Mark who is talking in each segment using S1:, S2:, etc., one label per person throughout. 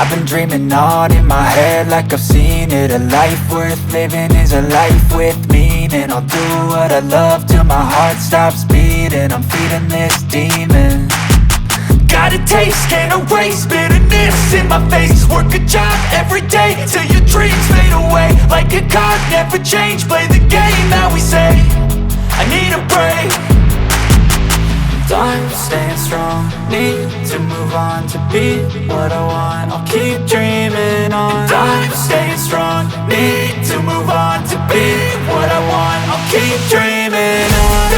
S1: I've been dreaming on in my head like I've seen it. A life worth living is a life with meaning. I'll do what I love till my heart stops beating. I'm feeding this demon. Got a taste, can't erase bitterness in my face. Work a job every day till your dreams fade away. Like a card, never change, play the game that we say. I need a break. I'm staying strong, need to move on to be what I want. I'll keep dreaming on. I'm staying strong, need to move on to be what I want. I'll keep dreaming on.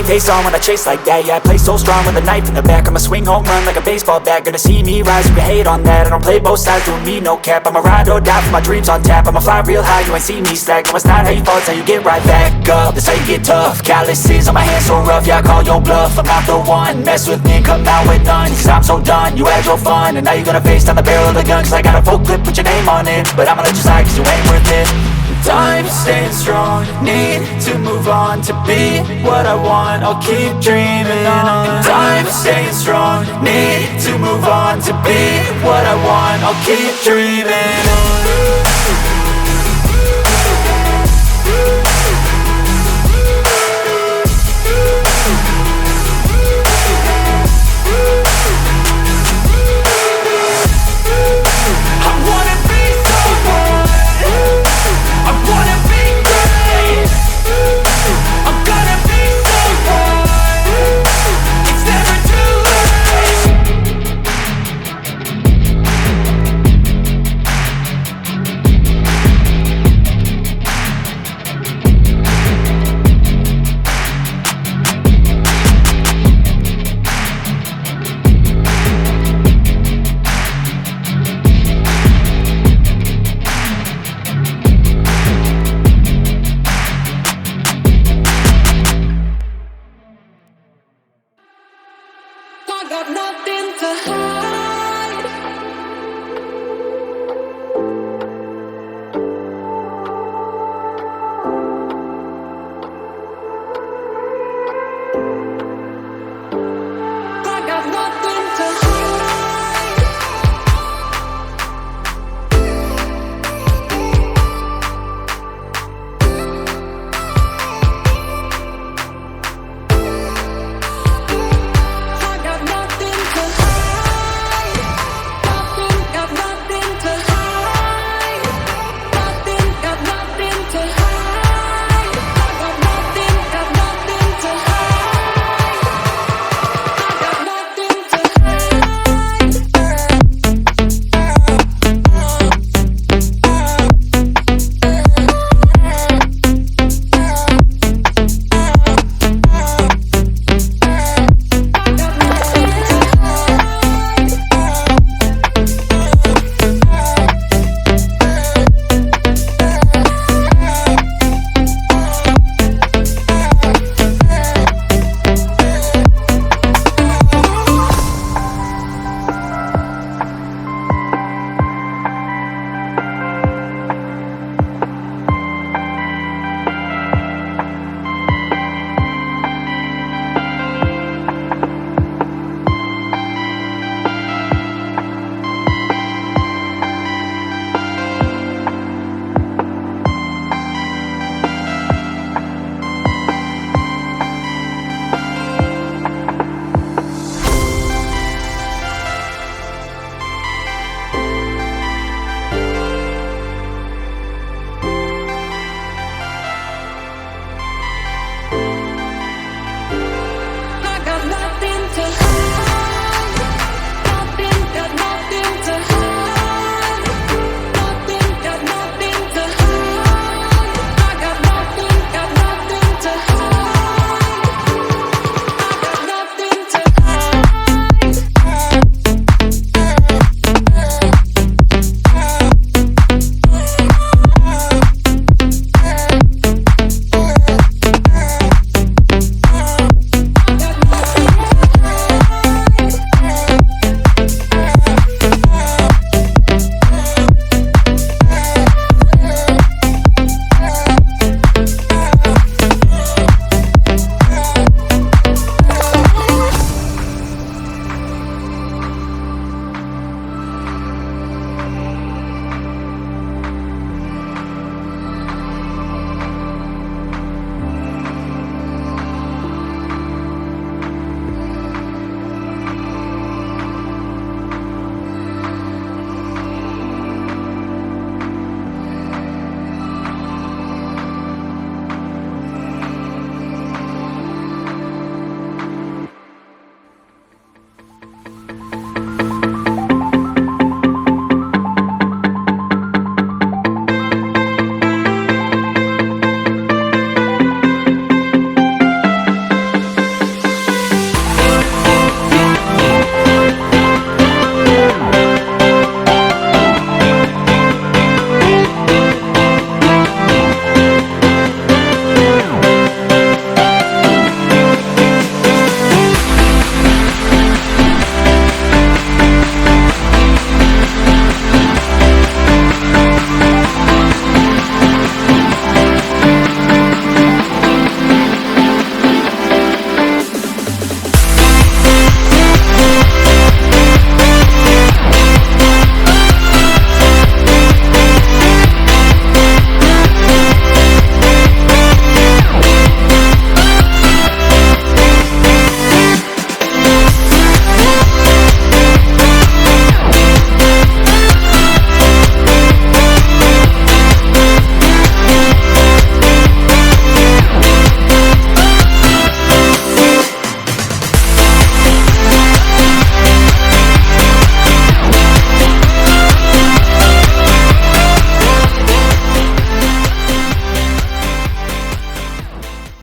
S1: Face on when I chase like that. Yeah, I play so strong with a knife in the back. I'ma swing home run like a baseball bat. Gonna see me rise, you can hate on that. I don't play both sides, doing me no cap. I'ma ride or die for my dreams on tap. I'ma fly real high, you ain't see me slack. No, it's not how you fall, it's how you get right back up. That's how you get tough. Calluses on my hands so rough, yeah, I call your bluff. I'm not the one, mess with me and come out with none. Cause I'm so done, you had your fun. And now you're gonna face down the barrel of the gun. Cause I got a full clip with your name on it. But I'ma let you slide cause you ain't worth it. I'm staying strong, need to move on to be what I want. I'll keep dreaming on. I'm staying strong, need to move on to be what I want. I'll keep dreaming on.